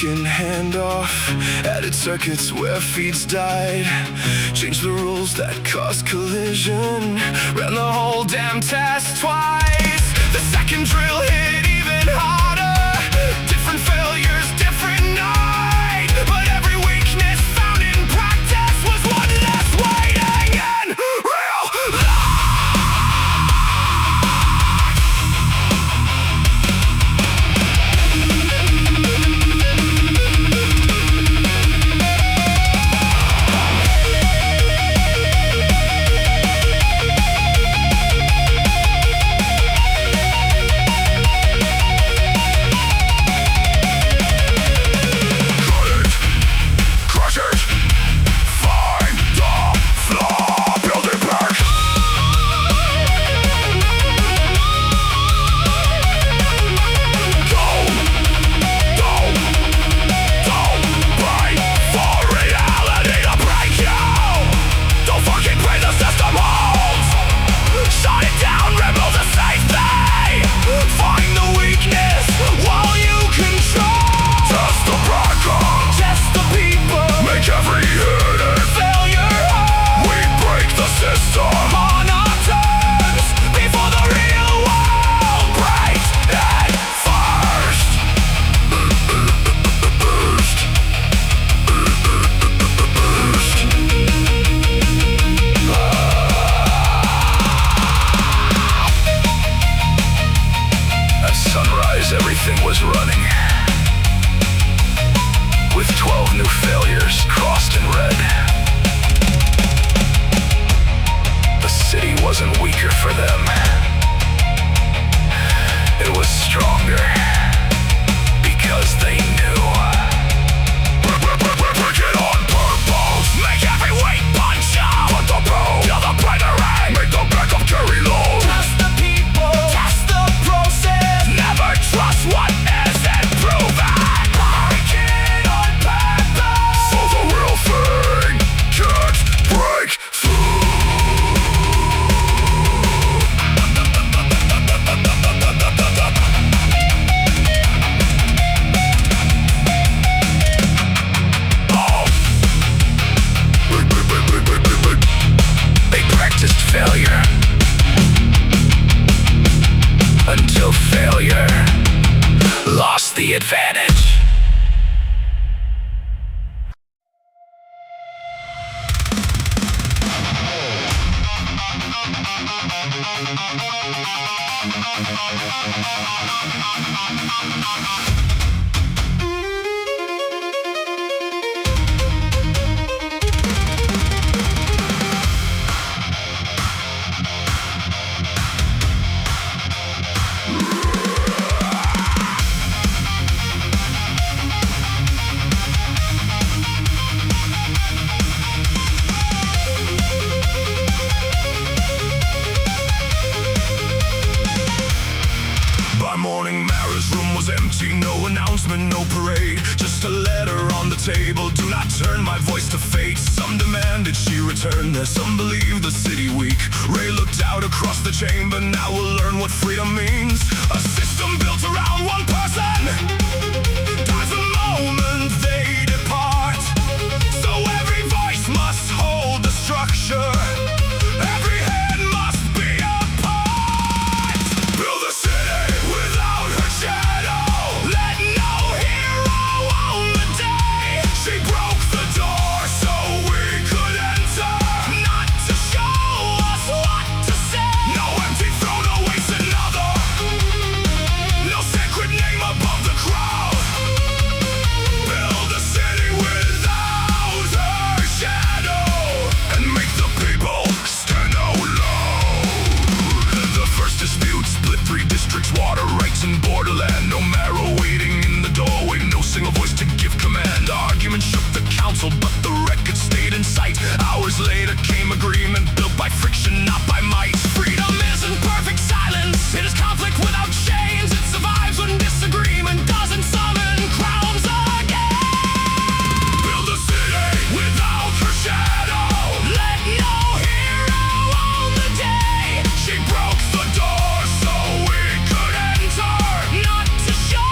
broken handoff, added circuits where feeds died, changed the rules that caused collision, ran the whole damn test twice. The second drill hit even harder, different failures, different night, but every weakness found in practice was one less waiting in real life. Everything was running, with 12 new failures crossed in red. The city wasn't weaker for them, it was stronger, because they knew. Break it on purpose, make every weak punch out, put the bow to the primary, make the backup carry low. Test the people, test the process, never trust what isn't proven. Break it on purpose, so the real thing can't break through. They practiced failure until failure lost the advantage. No announcement, no parade, just a letter on the table. Do not turn my voice to fate. Some demanded she return there, some believe the city weak. Ray looked out across the chamber, now we'll learn what freedom means. A system built around one person dies the moment they depart. So every voice must hold the structure, every head must be a part. Build a city without her shadow. She broke the door so we could enter, not to show us what to say. No empty throne awaits another, no sacred name above the crowd. Build a city without her shadow, and make the people stand out loud. The first dispute split 3 districts, water rights and borderland. No marrow waiting in the doorway, no single voice to give command. Argument shook the council, but the record stayed in sight. Hours later came agreement, built by friction, not by might. Freedom isn't perfect silence, it is conflict without chains. It survives when disagreement doesn't summon crowns again. Build a city without her shadow, let no hero own the day. She broke the door so we could enter, not to show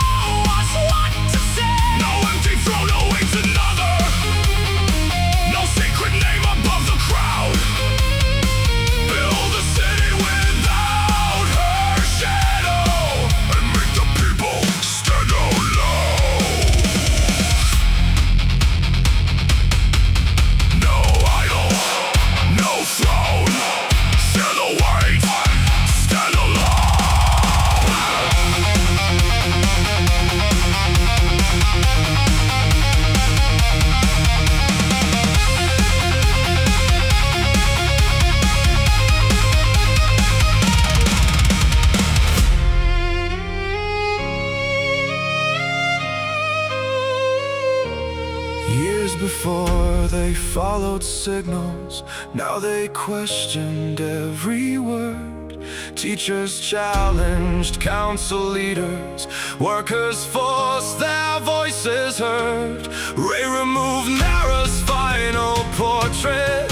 Years before they followed signals, now they questioned every word. Teachers challenged, council leaders, workers forced their voices heard. Ray removed Nara's final portrait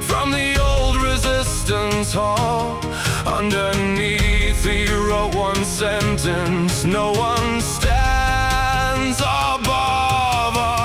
from the old resistance hall. Underneath he wrote one sentence: no one stands above us.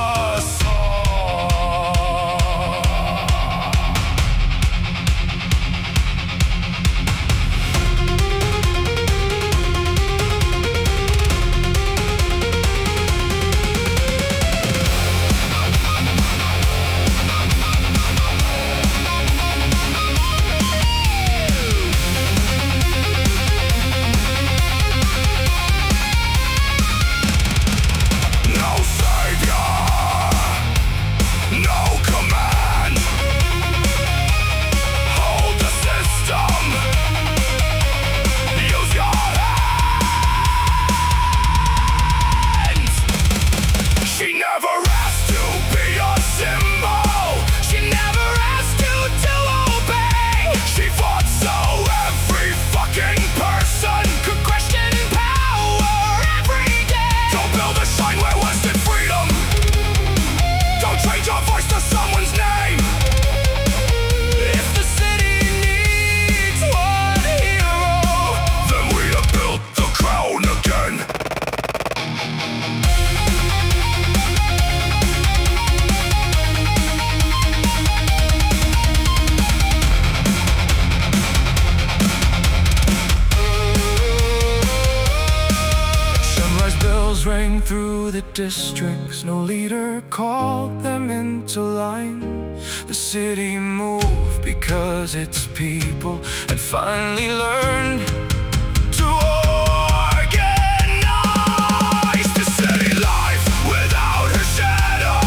Rang through the districts, no leader called them into line. The city moved because its people had finally learned to organize. The city life without her shadow.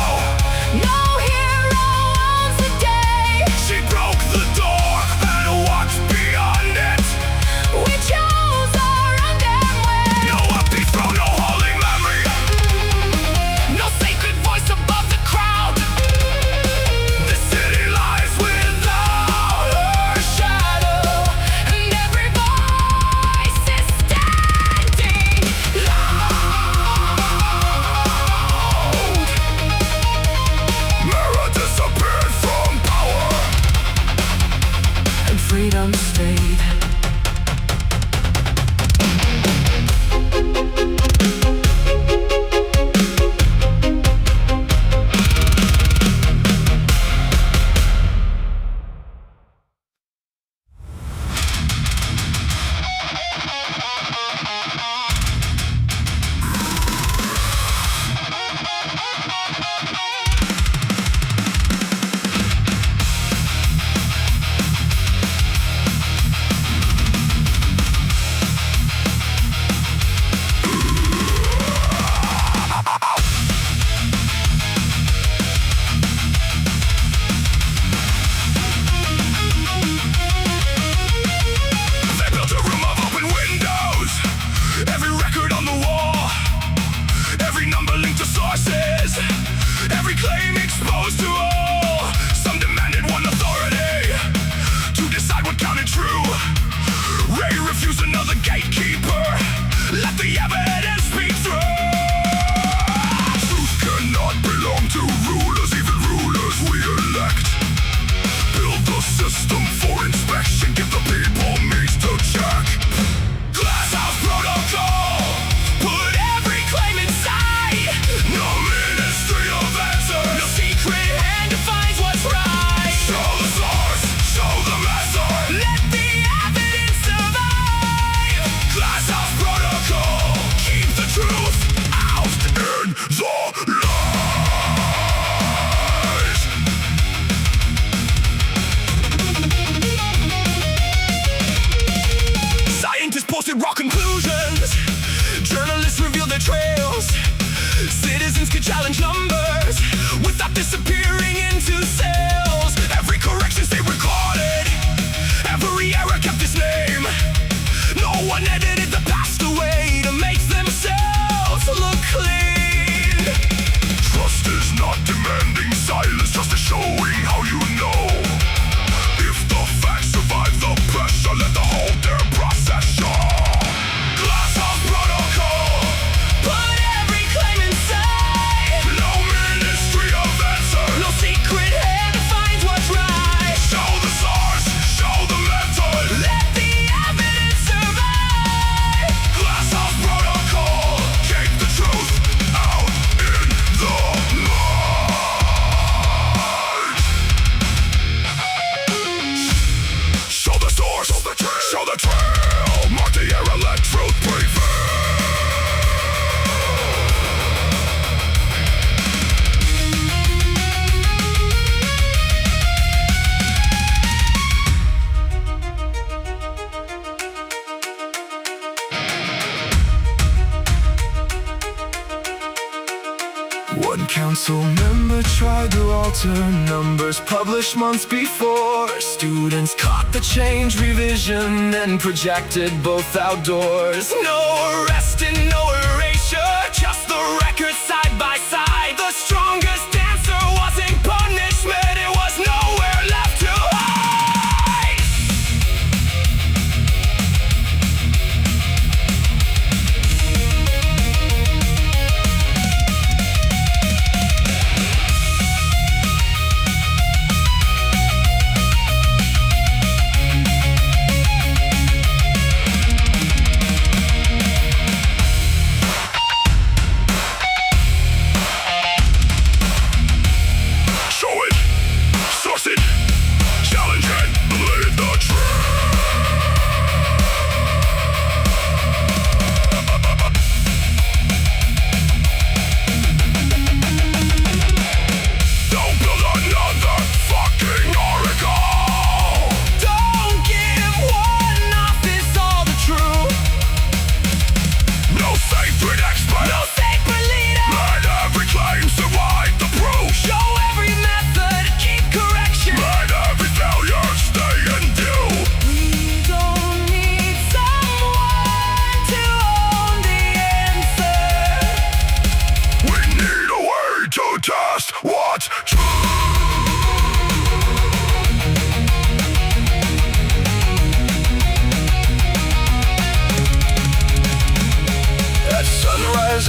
No hero owns the day. She broke the door and walked beyond it. We chose our own way. No empty throne, no holy above the crowd. The city lies without her shadow, and every voice is standing loud. Mirror disappeared from power, and freedom stayed. Every claim exposed to all. Some demanded one authority to decide what counted true. Ray refused another gatekeeper. Let the evidence speak through. Truth cannot belong to rulers, even rulers we elect. Build the system for inspection, give the people means to check. Glasshouse protocol. Put every claim inside. No ministry of answers. No secret hand defines what's right. Show the source, show the method. Let the evidence survive. Glasshouse protocol. Keep the truth out in the lies. Scientists posted raw conclusions. Journalists revealed their trails. Citizens could challenge numbers without disappearing into cells. Every correction stayed recorded. Every error kept its name. No one edited the past away to make themselves look clean. Trust is not demanding council member tried to alter numbers published months before. Students caught the change revision and projected both outdoors. No arrest and no erasure, just the record side by side. The strongest dancer wasn't punishment, it was nowhere left to hide.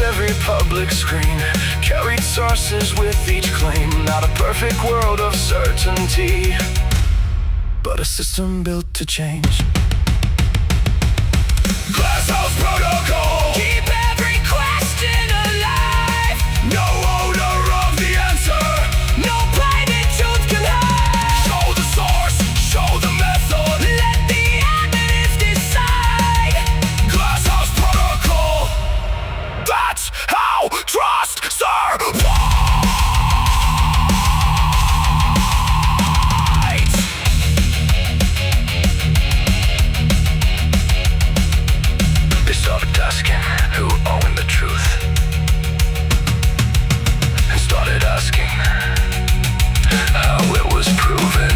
Every public screen carried sources with each claim. Not a perfect world of certainty, but a system built to change. Glasshouse protocol. Keep every question alive. No owner of the answer. No private truth can hide. Show the source, show the method. Let the evidence decide. Glasshouse protocol. That's how trust survives. They started asking who owned the truth, and started asking how it was proven.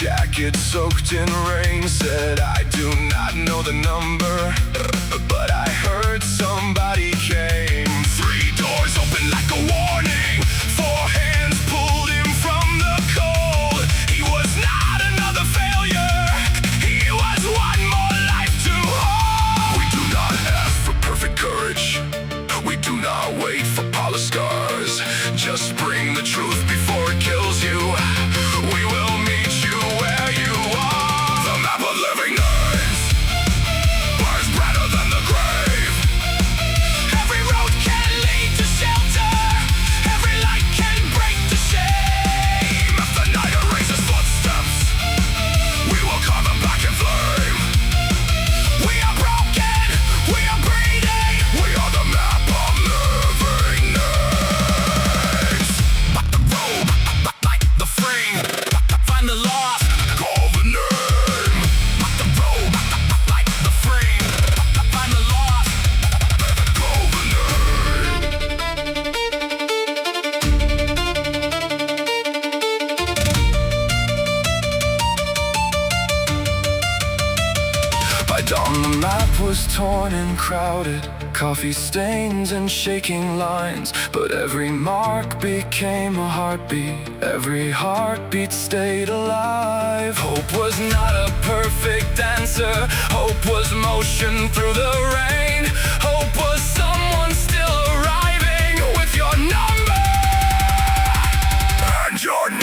Jacket soaked in rain, said I do not know the number, but I heard somebody came. 3 doors open like a warning, 4 hands pulled him from the cold. He was not another failure, he was one more life to hold. We do not ask for perfect courage, we do not wait for polished scars. Just bring the truth before it kills you. We will meet you where you are. The map of living earth burns brighter than the grave. Dawn, the map was torn and crowded, coffee stains and shaking lines. But every mark became a heartbeat, every heartbeat stayed alive. Hope was not a perfect answer, hope was motion through the rain. Hope was someone still arriving with your number and your name.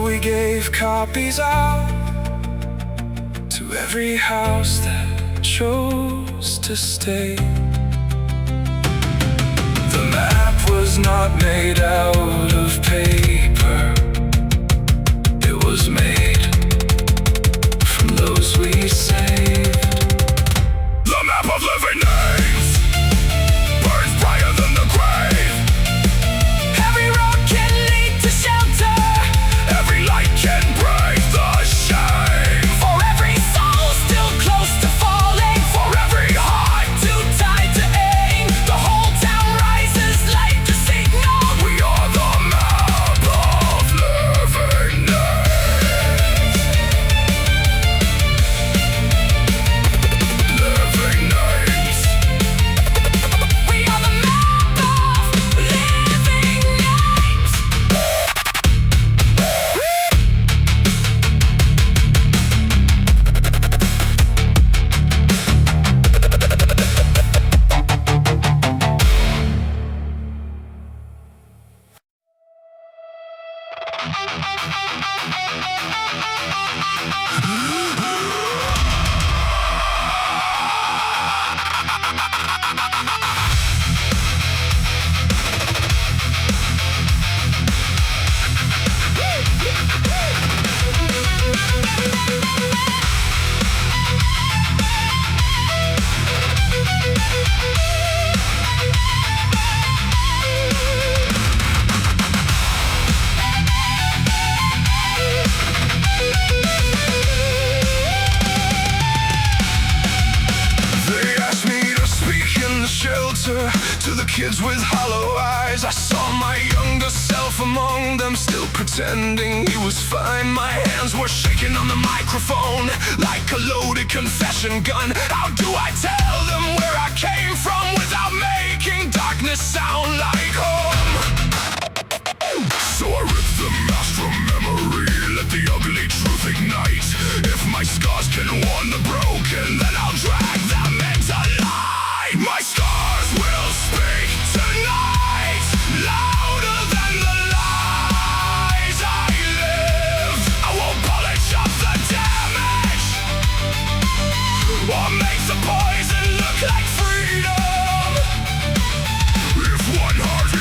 We gave copies out to every house that chose to stay. The map was not made out of paper, it was made from those we saved. The map of living names burns brighter than the grave. Every road can lead to shelter, every light can break the shame. For every soul still close to falling, for every heart too tied to aim, the whole town rises like the signal. We are the map of living names. Living names. We are the map of living names. To the kids with hollow eyes, I saw my younger self among them, still pretending he was fine. My hands were shaking on the microphone like a loaded confession gun. How do I tell them where I came from without making darkness sound like home? So I ripped the mask from memory, let the ugly truth ignite. If my scars can warn the broken, then I'll drag them into light. My scars will speak tonight, louder than the lies I lived. I won't polish up the damage or make the poison look like freedom. If one heart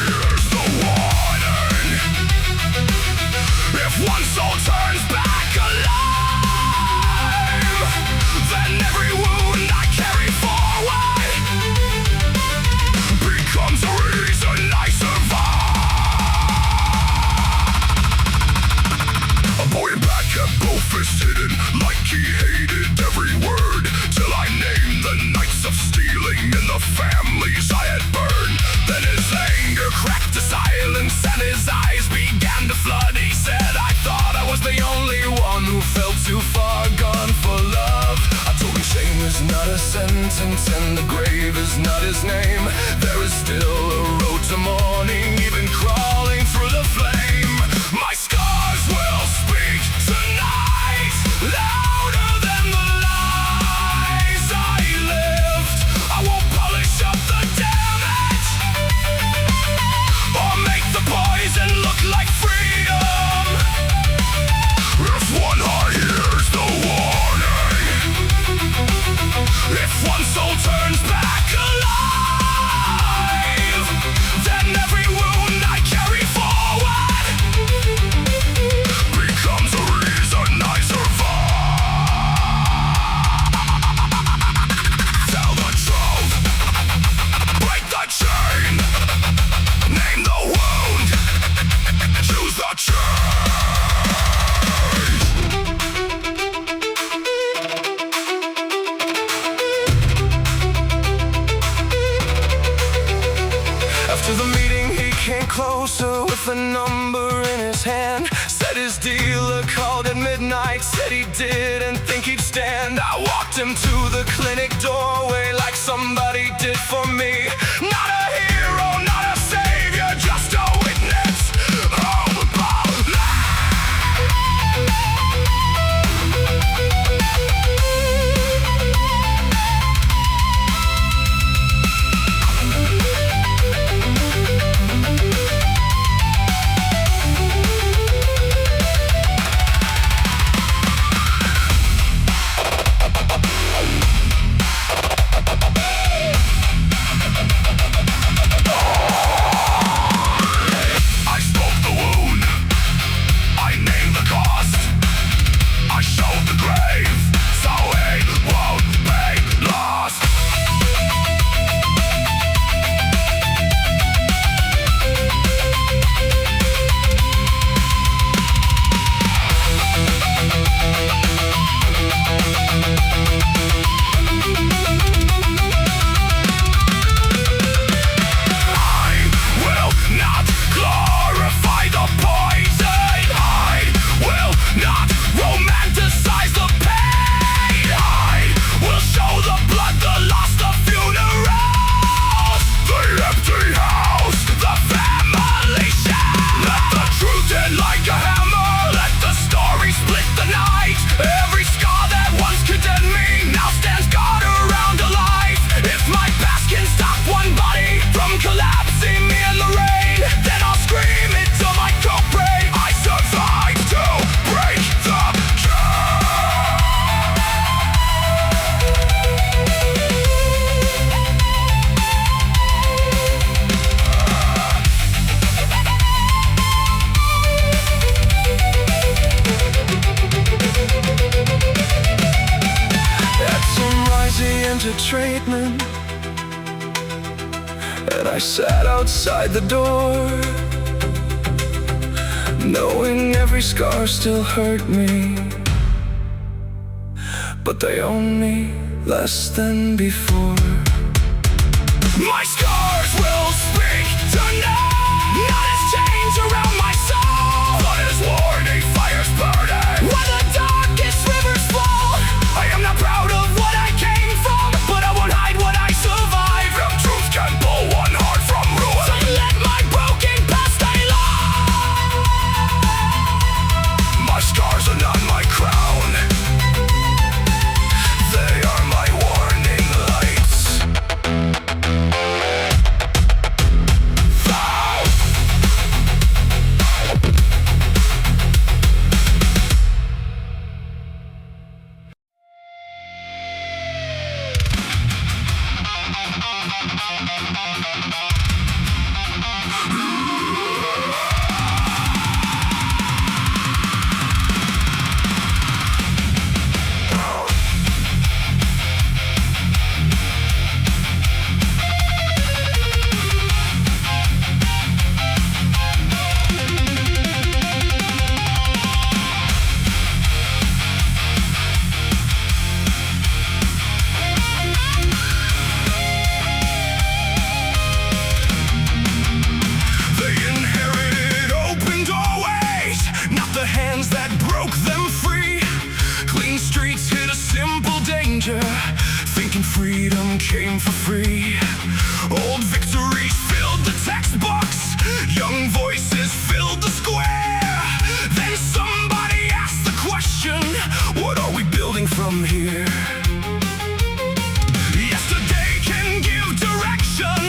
and his eyes began to flood. He said, I thought I was the only one who felt too far gone for love. I told him shame is not a sentence and the grave is not his name. There is still a road to morning, even crawling through the flame. My scars will speak tonight, louder than the lies I lived. I won't polish up the damage or make the poison look like freedom. If one heart hears the warning, if one soul turns back alive, then every wound I carry forward becomes a reason I survive. Tell the truth, break the chain, name the wound, choose the change. After the meeting he came closer with a number in his hand. Said his dealer called at midnight, said he didn't think he'd stand. I walked him to the clinic doorway like somebody did for me. Not a hero, not a savior, just a witness. Oh, into treatment, and I sat outside the door, knowing every scar still hurt me, but they own me less than before. My scars will speak tonight, not as chains around my soul, but as warning fires burning. When the darkest rivers flow, I am not proud of what I came from, but I won't hide what I survived. If truth can pull one heart from ruin, so let my broken past stay alive. My scars are not my crown, they are my warning lights. came for free. Old victories filled the textbooks, young voices filled the square. Then somebody asked the question, what are we building from here? Yesterday can give direction,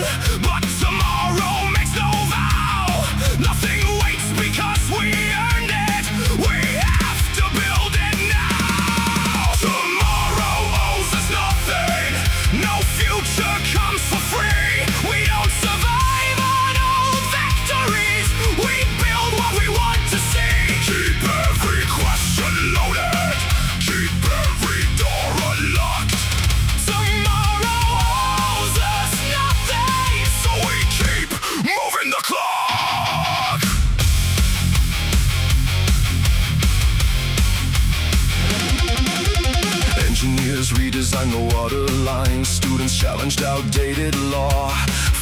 but tomorrow makes no vow. Nothing waits because we earned it. We have to build it now. Tomorrow owes us nothing. No future comes for free. We don't survive on old victories. We build what we want to see. Keep every question loaded. Keep every door unlocked. Tomorrow owes us nothing, so we keep moving the clock. Engineers redesigned the water lines. Students challenged outdated law.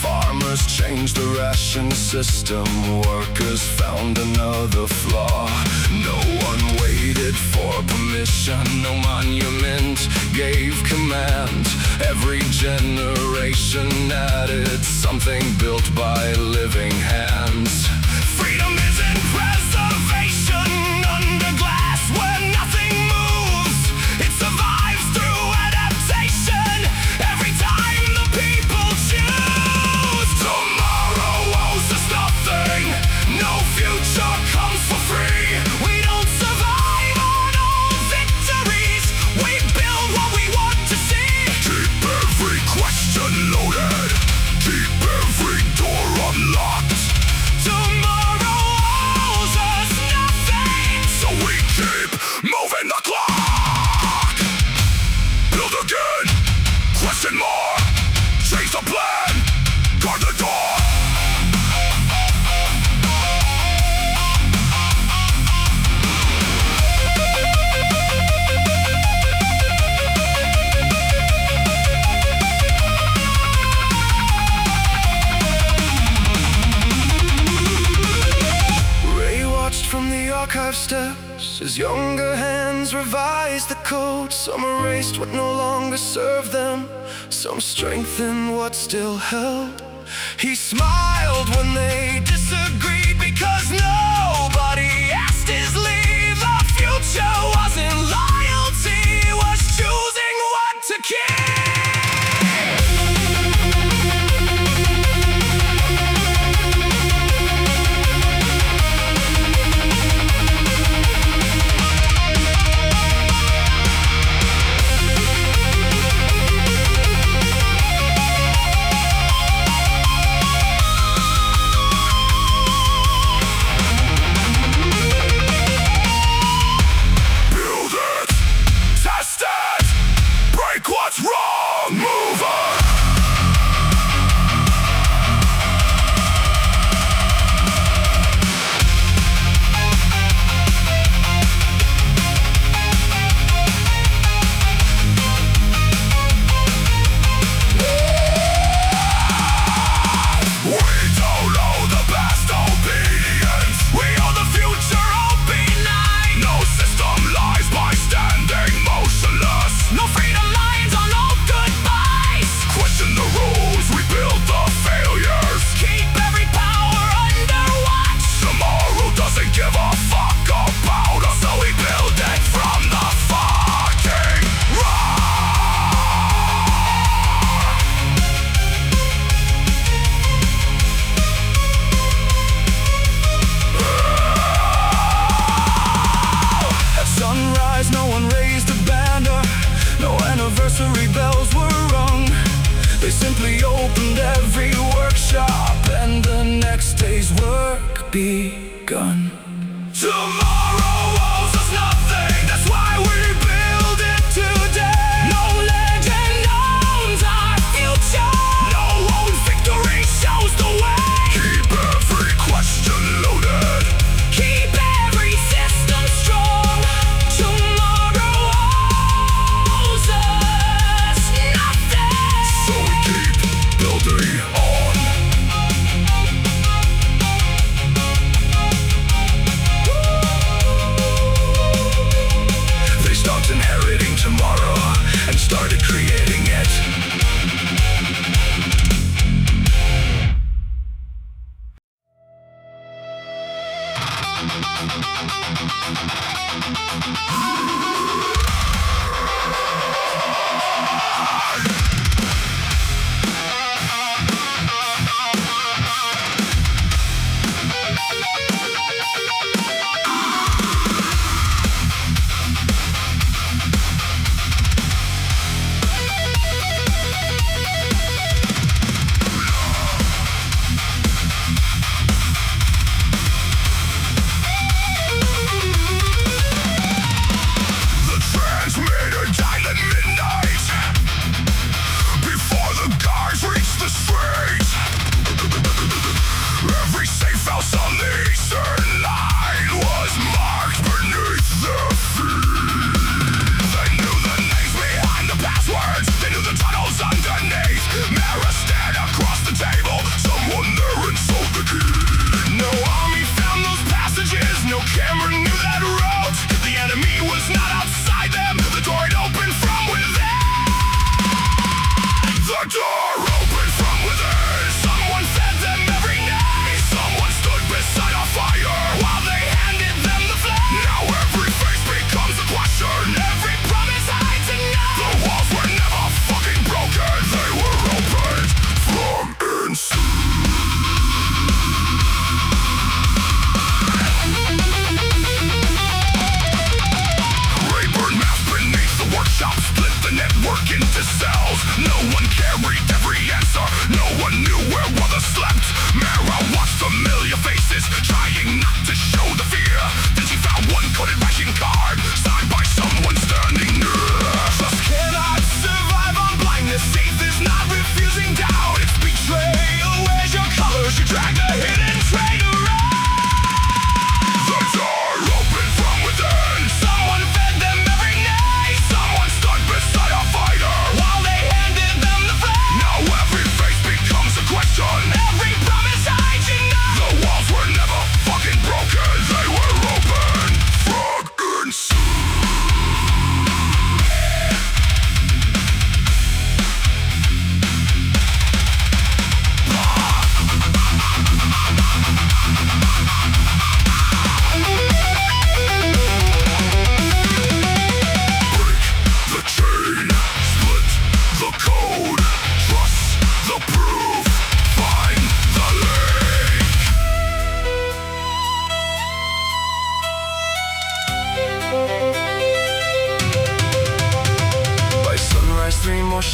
Farmers changed the ration system. Workers found another flaw. No one waited for permission. No monument gave command. Every generation added something built by living hands. Freedom is in preservation under glass where nothing moves. It survives through adaptation every time the people choose. Tomorrow owes us nothing. No future comes for free. We don't survive on old victories. We build what we want to see. Keep every question loaded. Keep every door unlocked. Tomorrow owes us nothing, so we keep moving the clock. Build again, question more. Change the plan, guard the door. From the archive steps, his younger hands revised the code. Some erased what no longer served them, some strengthened what still held. He smiled when they disagreed because nobody asked his leave. The future wasn't loyalty, was choosing what to keep. What's wrong? Move on! We don't owe the past obedience. We owe the future obedience. No system lies by standing motionless. No freedom lines on old goodbyes. Question the rules, we build the failures. Keep every power under watch. Tomorrow doesn't give a fuck about us, so we build it from the fucking rock. At sunrise, no one raised a banner. No anniversary bells were rung. They simply opened every workshop and the next day's work begun. Tomorrow owes us nothing. That's why we build it today. No legend owns our future. No old victory shows the way. Keep every question loaded. Keep every system strong. Tomorrow owes us nothing, so we keep building on. Woo!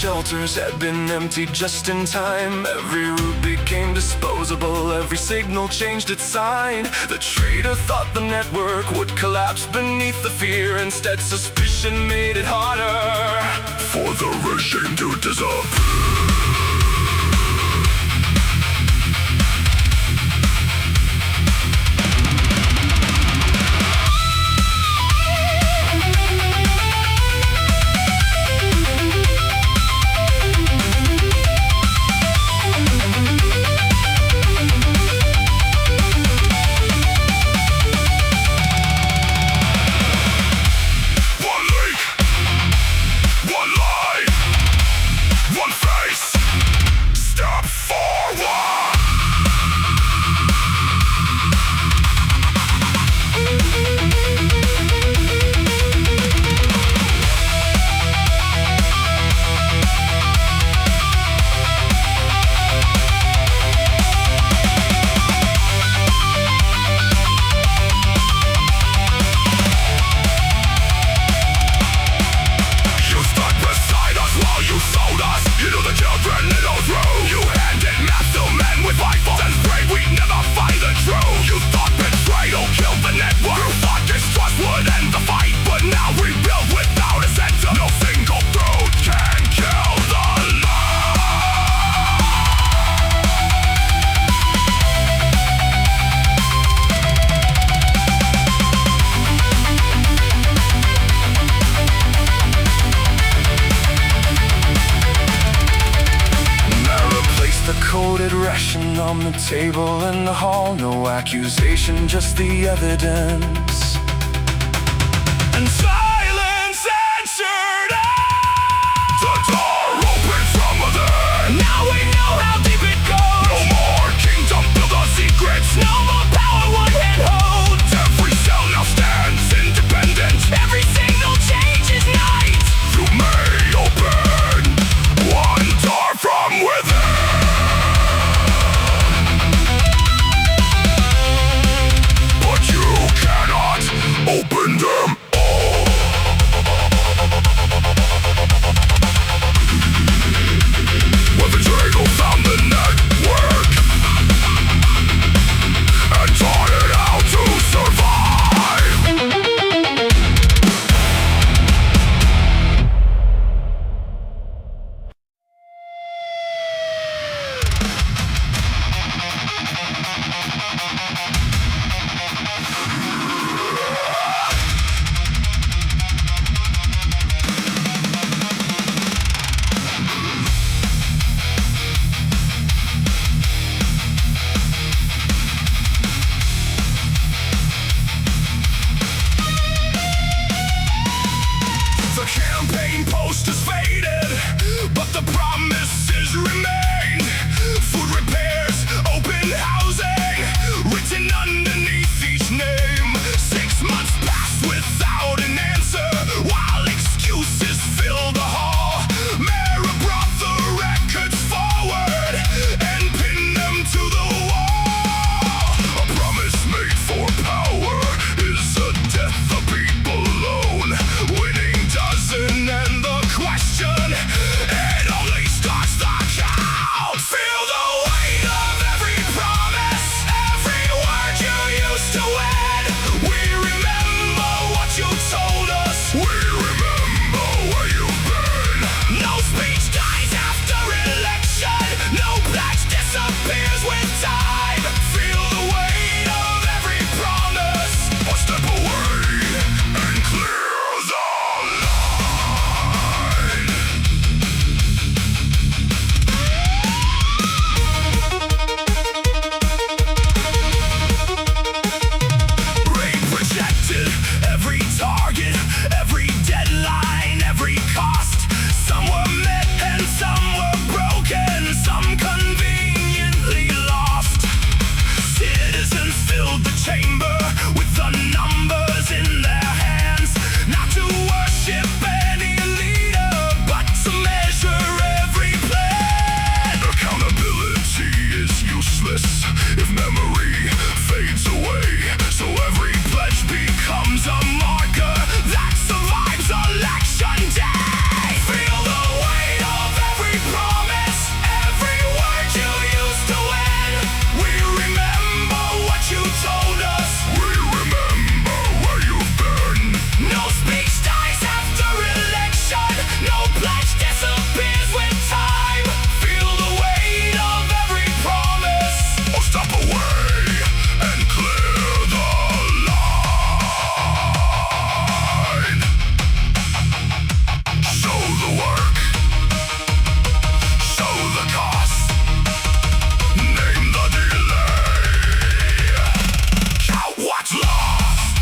Shelters had been emptied just in time. Every route became disposable, every signal changed its sign. The traitor thought the network would collapse beneath the fear. Instead, suspicion made it harder for the regime to disappear. On the table in the hall, no accusation, just the evidence. And silence answered us. The door opened from within. Now we know how deep it goes. No more kingdom built on secrets. No more power one hand holds. underneath each name. 6 months passed without an answer, while excuses fill the hall. Mara brought the records forward and pinned them to the wall. A promise made for power is a death the people own. Winning doesn't end the question, it only starts the count. Feel the weight of every promise, every word you used to win. We remember what you told us, we remember where you've been. No speech dies after election, no pledge disappears with time. Feel the weight of every promise, or step away and clear the line. Rain projected, every target, every deadline, every cost. Some were met and some were broken, some conveniently lost. Citizens filled the chamber with the numbers in their hands, not to worship any leader, but to measure every plan. Accountability is useless if memory fades away, so every pledge becomes a marker that survives election day. Feel the weight of every promise, every word you used to win. We remember what you told us, we remember where you've been. No speech dies after election, no pledge disappears with time. Feel the weight of every promise, or step away and clear the line. Show the work, show the cost, name the delay, count what's lost.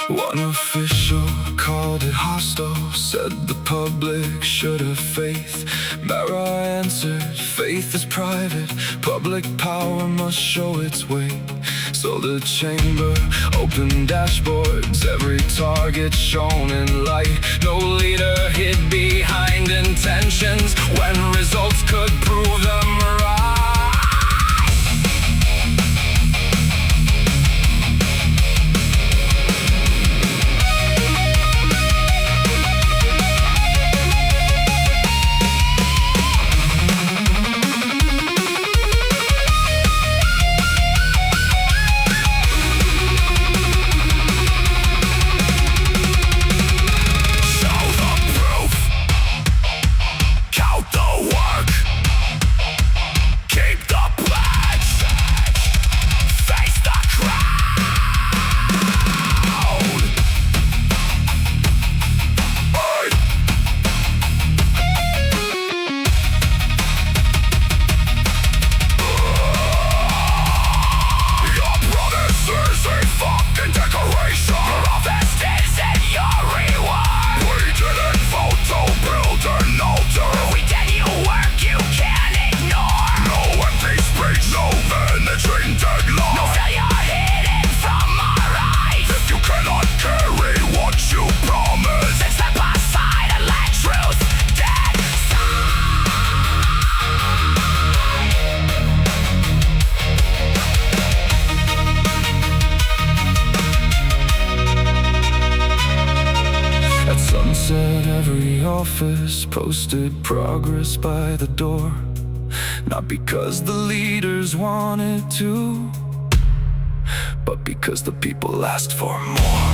One official called it hostile, said the public should have faith. Mara answered, faith is private, public power must show its weight. So the chamber opened dashboards, every target shown in light. No leader hid behind intentions when results could prove them right. Show the proof, count the work, keep the pledge, face the crowd. Hey! Your promises a fucking decoration, your office isn't your reward. We didn't vote to build an altar, we did you work you can't ignore. No empty speech, no managing deadline, no failure hidden from our eyes. If you cannot carry what you promised, then step aside and let truth dead At sunset, every office posted progress by the door. Not because the leaders wanted to, but because the people asked for more.